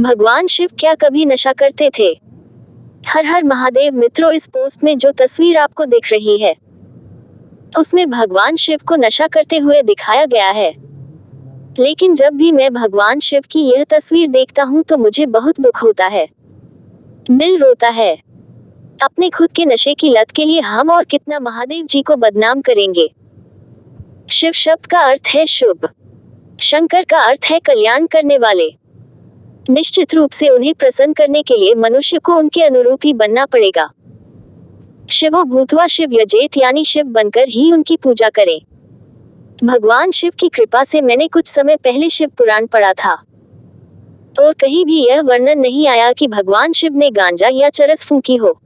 भगवान शिव क्या कभी नशा करते थे? हर हर महादेव मित्रों, इस पोस्ट में जो तस्वीर आपको दिख रही है उसमें भगवान शिव को नशा करते हुए दिखाया गया है। लेकिन जब भी मैं भगवान शिव की यह तस्वीर देखता हूँ तो मुझे बहुत दुख होता है, दिल रोता है। अपने खुद के नशे की लत के लिए हम और कितना महादेव जी को बदनाम करेंगे। शिव शब्द का अर्थ है शुभ, शंकर का अर्थ है कल्याण करने वाले। निश्चित रूप से उन्हें प्रसन्न करने के लिए मनुष्य को उनके अनुरूप ही बनना पड़ेगा। शिवो भूत्वा शिव यजेत, यानी शिव बनकर ही उनकी पूजा करें। भगवान शिव की कृपा से मैंने कुछ समय पहले शिव पुराण पढ़ा था और कहीं भी यह वर्णन नहीं आया कि भगवान शिव ने गांजा या चरस फूंकी हो।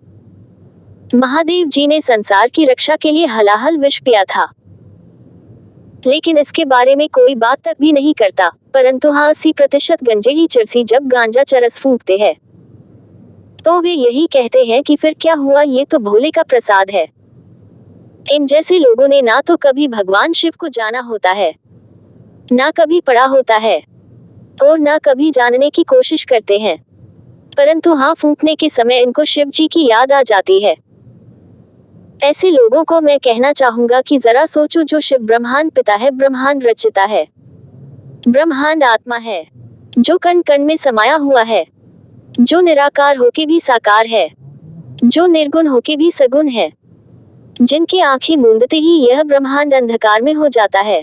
महादेव जी ने संसार की रक्षा के लिए हलाहल विष पिया था, लेकिन इसके बारे में कोई बात तक भी नहीं करता। परंतु हाँ, 80% गंजेड़ी चरसी जब गांजा चरस फूंकते हैं तो वे यही कहते हैं कि फिर क्या हुआ, ये तो भोले का प्रसाद है। इन जैसे लोगों ने ना तो कभी भगवान शिव को जाना होता है, ना कभी पढ़ा होता है और ना कभी जानने की कोशिश करते हैं। परंतु हाँ, फूंकने के समय इनको शिव जी की याद आ जाती है। ऐसे लोगों को मैं कहना चाहूंगा कि जरा सोचो, जो शिव ब्रह्मांड पिता है, ब्रह्मांड रचिता है, ब्रह्मांड आत्मा है, जो कण कण में समाया हुआ है, जो निराकार होके भी साकार है, जो निर्गुण होके भी सगुण है, जिनकी आंखें मूंदते ही यह ब्रह्मांड अंधकार में हो जाता है।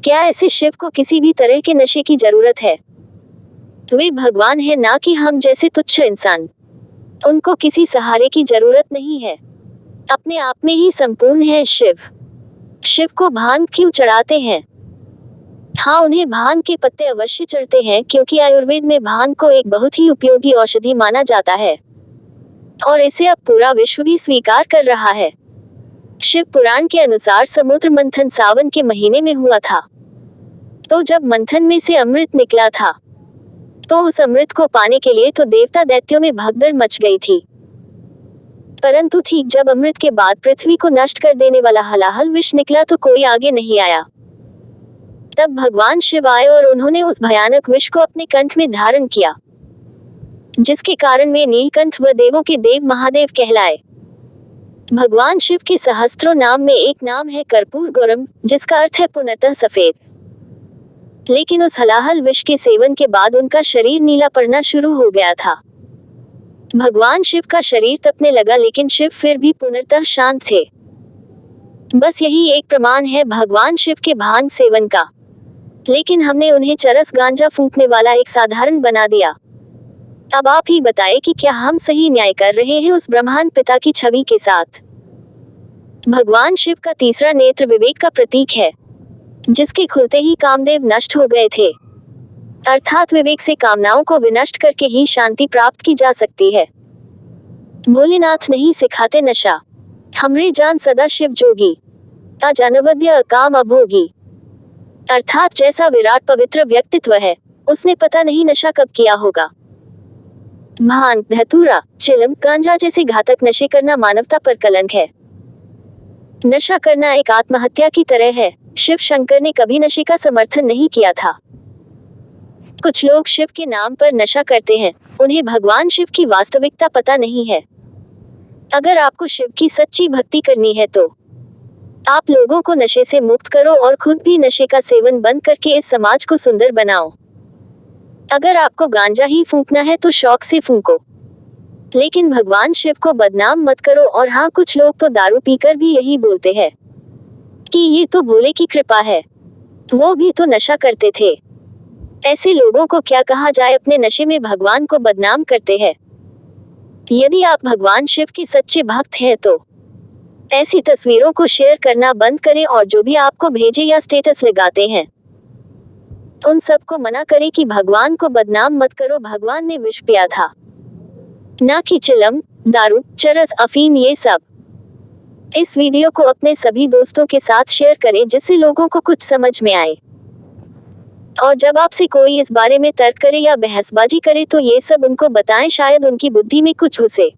क्या ऐसे शिव को किसी भी तरह के नशे की जरूरत है? वे भगवान है, ना कि हम जैसे तुच्छ इंसान। उनको किसी सहारे की जरूरत नहीं है, अपने आप में ही संपूर्ण है शिव। शिव को भांग क्यों चढ़ाते हैं? हाँ, उन्हें भांग के पत्ते अवश्य चढ़ते हैं, क्योंकि आयुर्वेद में भांग को एक बहुत ही उपयोगी औषधि माना जाता है और इसे अब पूरा विश्व भी स्वीकार कर रहा है। शिव पुराण के अनुसार समुद्र मंथन सावन के महीने में हुआ था। तो जब मंथन में से अमृत निकला था तो उस अमृत को पाने के लिए तो देवता दैत्यों में भगदड़ मच गई थी। परंतु ठीक जब अमृत के बाद पृथ्वी को नष्ट कर देने वाला हलाहल विष निकला तो कोई आगे नहीं आया। तब भगवान शिव आए और उन्होंने उस भयानक विष को अपने कंठ में धारण किया, जिसके कारण वे नीलकंठ व देवों के देव महादेव कहलाए। भगवान शिव के सहस्त्रों नाम में एक नाम है कर्पूर गौरम, जिसका अर्थ है पूर्णतः सफेद। लेकिन उस हलाहल विष के सेवन के बाद उनका शरीर नीला पड़ना शुरू हो गया था। भगवान शिव का शरीर तपने लगा, लेकिन शिव फिर भी पूर्णतः शांत थे। बस यही एक प्रमाण है भगवान शिव के भांग सेवन का। लेकिन हमने उन्हें चरस गांजा फूंकने वाला एक साधारण बना दिया। अब आप ही बताएं कि क्या हम सही न्याय कर रहे हैं उस ब्रह्मांड पिता की छवि के साथ? भगवान शिव का तीसरा नेत्र विवेक का प्रतीक है, जिसके खुलते ही कामदेव नष्ट हो गए थे। अर्थात विवेक से कामनाओं को विनष्ट करके ही शांति प्राप्त की जा सकती है। भोलेनाथ नहीं सिखाते नशा, हमरे जान सदा शिव जोगी, अजानवद्य अकाम अभोगी। अर्थात जैसा विराट पवित्र व्यक्तित्व है, उसने पता नहीं नशा कब किया होगा। भांग, धतूरा, चिलम, गांजा जैसे घातक नशे करना मानवता पर कलंक है। नशा करना एक आत्महत्या की तरह है। शिव शंकर ने कभी नशे का समर्थन नहीं किया था। कुछ लोग शिव के नाम पर नशा करते हैं, उन्हें भगवान शिव की वास्तविकता पता नहीं है। अगर आपको शिव की सच्ची भक्ति करनी है तो आप लोगों को नशे से मुक्त करो और खुद भी नशे का सेवन बंद करके इस समाज को सुंदर बनाओ। अगर आपको गांजा ही फूंकना है तो शौक से फूंको, लेकिन भगवान शिव को बदनाम मत करो। और हाँ, कुछ लोग तो दारू पीकर भी यही बोलते हैं कि ये तो भोले की कृपा है, वो भी तो नशा करते थे। ऐसे लोगों को क्या कहा जाए, अपने नशे में भगवान को बदनाम करते हैं। यदि आप भगवान शिव के सच्चे भक्त हैं तो ऐसी तस्वीरों को शेयर करना बंद करें और जो भी आपको भेजे या स्टेटस लगाते हैं उन सबको मना करें कि भगवान को बदनाम मत करो। भगवान ने विष पिया था, ना कि चिलम, दारू, चरस, अफीम, ये सब। इस वीडियो को अपने सभी दोस्तों के साथ शेयर करें जिससे लोगों को कुछ समझ में आए। और जब आपसे कोई इस बारे में तर्क करे या बहसबाजी करे तो ये सब उनको बताएं, शायद उनकी बुद्धि में कुछ घुसे।